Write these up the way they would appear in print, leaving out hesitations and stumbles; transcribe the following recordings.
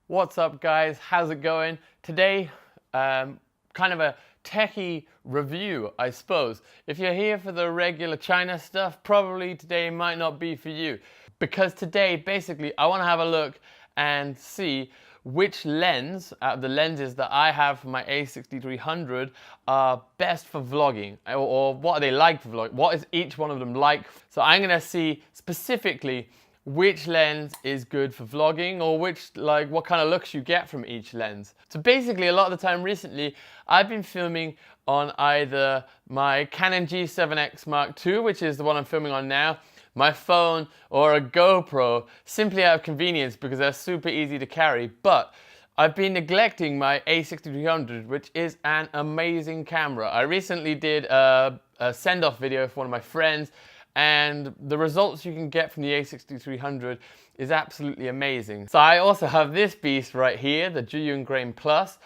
What's up guys, how's it going? Today, kind of a techie review, I suppose. If you're here for the regular China stuff, probably today might not be for you. Because today, basically, I want to have a look and see which lens, out of the lenses that I have for my A6300, are best for vlogging, or what are they like for vlogging? What is each one of them like? So I'm going to see specifically which lens is good for vlogging, or what kind of looks you get from each lens. So basically, a lot of the time recently, I've been filming on either my Canon G7X Mark II, which is the one I'm filming on now, my phone, or a GoPro, simply out of convenience because they're super easy to carry. But I've been neglecting my A6300, which is an amazing camera. I recently did a send-off video for one of my friends, and the results you can get from the A6300 is absolutely amazing. So I also have this beast right here, the Zhiyun Grain Plus.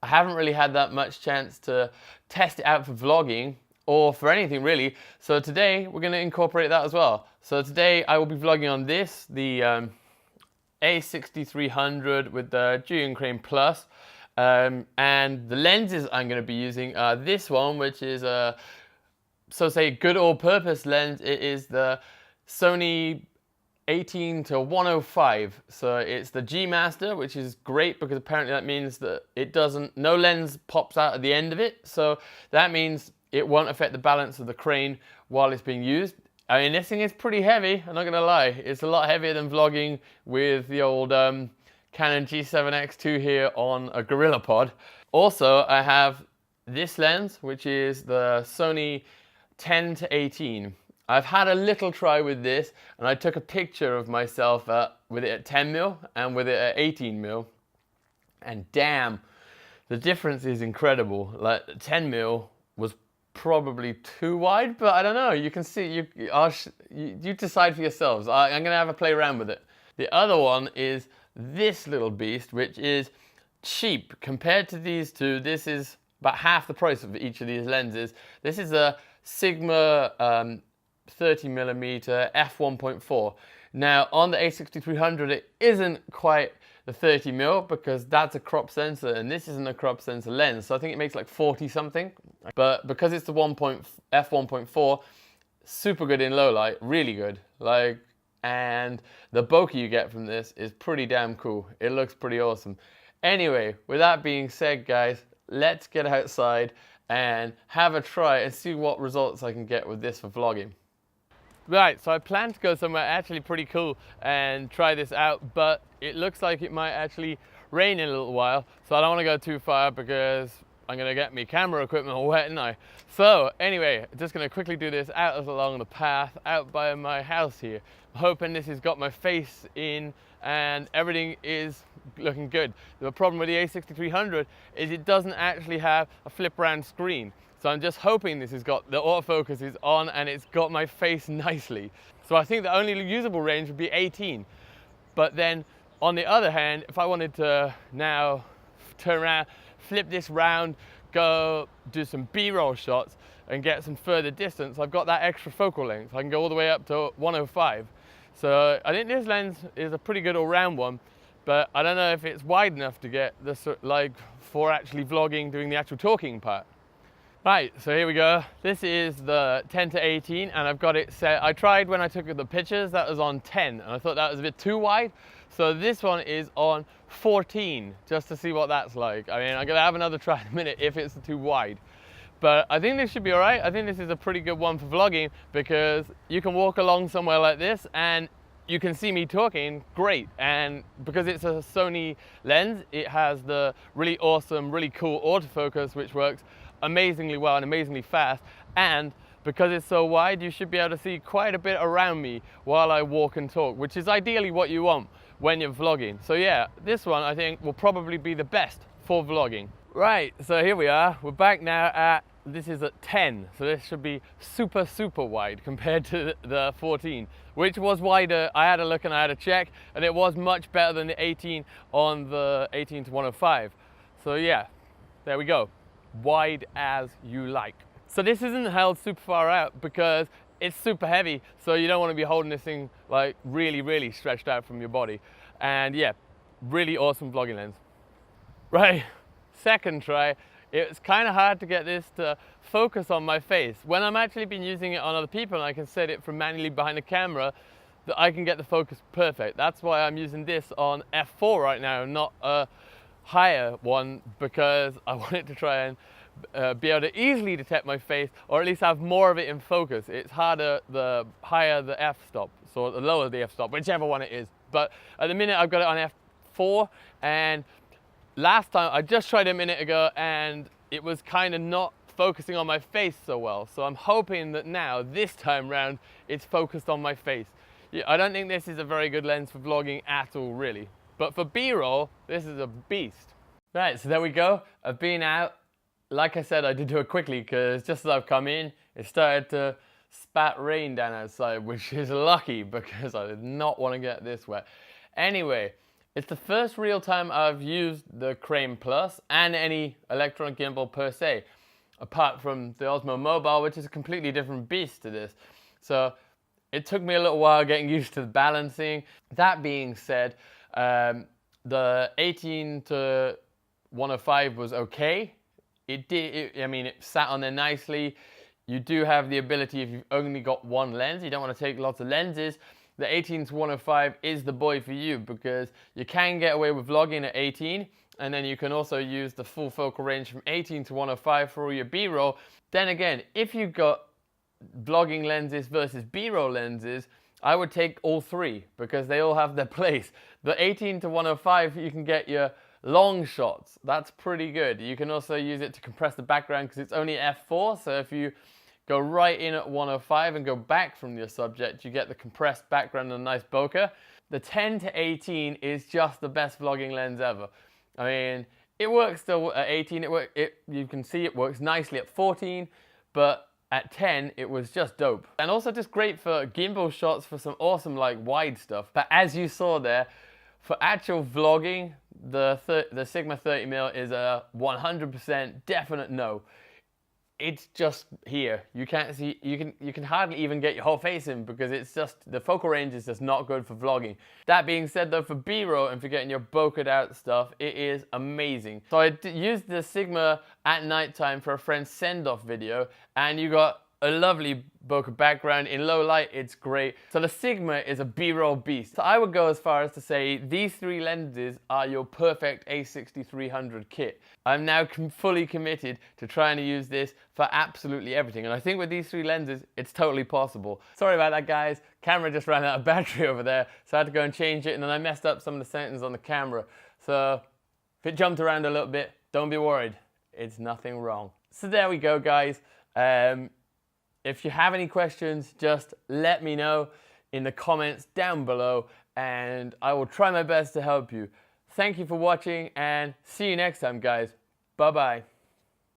I haven't really had that much chance to test it out for vlogging or for anything really. So today we're going to incorporate that as well. So today I will be vlogging on this, the A6300 with the Zhiyun Grain Plus. And the lenses I'm going to be using are this one, which is a say good all-purpose lens. It is the Sony A6300. So it's the G Master, which is great because apparently that means that no lens pops out at the end of it. So that means it won't affect the balance of the crane while it's being used. I mean, this thing is pretty heavy, I'm not gonna lie. It's a lot heavier than vlogging with the old Canon G7X2 here on a GorillaPod. Also, I have this lens, which is the Sony 10-18. I've had a little try with this, and I took a picture of myself with it at 10mm and with it at 18mm, and damn, the difference is incredible. Like 10mm was probably too wide, but I don't know. You can see. You decide for yourselves. I'm gonna have a play around with it. The other one is this little beast, which is cheap compared to these two. This is about half the price of each of these lenses. This is a Sigma 30mm f1.4. Now on the A6300 it isn't quite the 30mm because that's a crop sensor and this isn't a crop sensor lens, so I think it makes like 40 something. But because it's the f1.4, super good in low light, really good. And the bokeh you get from this is pretty damn cool. It looks pretty awesome. Anyway, with that being said guys, let's get outside and have a try and see what results I can get with this for vlogging. Right, so I plan to go somewhere actually pretty cool and try this out, but it looks like it might actually rain in a little while, so I don't want to go too far because I'm going to get my camera equipment wet, and So anyway, just going to quickly do this out along the path out by my house here. I'm hoping this has got my face in and everything is looking good. The problem with the A6300 is it doesn't actually have a flip around screen. So I'm just hoping this has got the autofocus is on and it's got my face nicely. So I think the only usable range would be 18. But then on the other hand, if I wanted to now turn around, flip this round, go do some B-roll shots and get some further distance, I've got that extra focal length. I can go all the way up to 105. So I think this lens is a pretty good all-round one, but I don't know if it's wide enough to get this for actually vlogging, doing the actual talking part. Right, so here we go. This is the 10-18 and I've got it set. I tried when I took the pictures, that was on 10 and I thought that was a bit too wide. So this one is on 14, just to see what that's like. I mean, I'm gonna have another try in a minute if it's too wide. But I think this should be all right. I think this is a pretty good one for vlogging because you can walk along somewhere like this and you can see me talking great. And because it's a Sony lens, it has the really awesome, really cool autofocus, which works amazingly well and amazingly fast. And because it's so wide, you should be able to see quite a bit around me while I walk and talk, which is ideally what you want when you're vlogging. So yeah, this one I think will probably be the best for vlogging. Right, so here we are. We're back now at, this is at 10. So this should be super, super wide compared to the 14, which was wider. I had a look and I had a check, and it was much better than the 18 on the 18-105. So yeah, there we go. Wide as you like. So this isn't held super far out because it's super heavy, so you don't want to be holding this thing like really, really stretched out from your body. And yeah, really awesome vlogging lens. Right, second try. It's kind of hard to get this to focus on my face. When I'm actually been using it on other people and I can set it from manually behind the camera, that I can get the focus perfect. That's why I'm using this on f4 right now, not a higher one, because I want it to try and be able to easily detect my face, or at least have more of it in focus. It's harder the higher the f-stop, so the lower the f-stop, whichever one it is. But at the minute I've got it on f4, and last time, I just tried a minute ago and it was kind of not focusing on my face so well. So I'm hoping that now, this time round, it's focused on my face. Yeah, I don't think this is a very good lens for vlogging at all, really. But for B-roll, this is a beast. Right, so there we go. I've been out. Like I said, I did do it quickly because just as I've come in, it started to spat rain down outside, which is lucky because I did not want to get this wet. Anyway, it's the first real time I've used the Crane Plus and any electronic gimbal per se, apart from the Osmo Mobile, which is a completely different beast to this. So it took me a little while getting used to the balancing. That being said, the 18 to 105 was okay. It sat on there nicely. You do have the ability, if you've only got one lens, you don't want to take lots of lenses, the 18 to 105 is the boy for you, because you can get away with vlogging at 18, and then you can also use the full focal range from 18 to 105 for all your B-roll. Then again, if you've got vlogging lenses versus B-roll lenses, I would take all three because they all have their place. The 18 to 105, you can get your long shots. That's pretty good. You can also use it to compress the background because it's only f4, so if you go right in at 105 and go back from your subject, you get the compressed background and a nice bokeh. The 10 to 18 is just the best vlogging lens ever. I mean, it works still at 18, you can see it works nicely at 14, but at 10, it was just dope. And also just great for gimbal shots for some awesome like wide stuff. But as you saw there, for actual vlogging, the Sigma 30mm is a 100% definite no. It's just here. You can't see, you can hardly even get your whole face in because it's just, the focal range is just not good for vlogging. That being said though, for B-roll and for getting your bokeh out stuff, it is amazing. So I used the Sigma at nighttime for a friend's send-off video, and you got a lovely bokeh background. In low light, it's great. So the Sigma is a B-roll beast. So I would go as far as to say these three lenses are your perfect A6300 kit. I'm now fully committed to trying to use this for absolutely everything. And I think with these three lenses, it's totally possible. Sorry about that, guys. Camera just ran out of battery over there, so I had to go and change it, and then I messed up some of the settings on the camera. So if it jumped around a little bit, don't be worried. It's nothing wrong. So there we go, guys. If you have any questions, just let me know in the comments down below, and I will try my best to help you. Thank you for watching, and see you next time, guys. Bye-bye.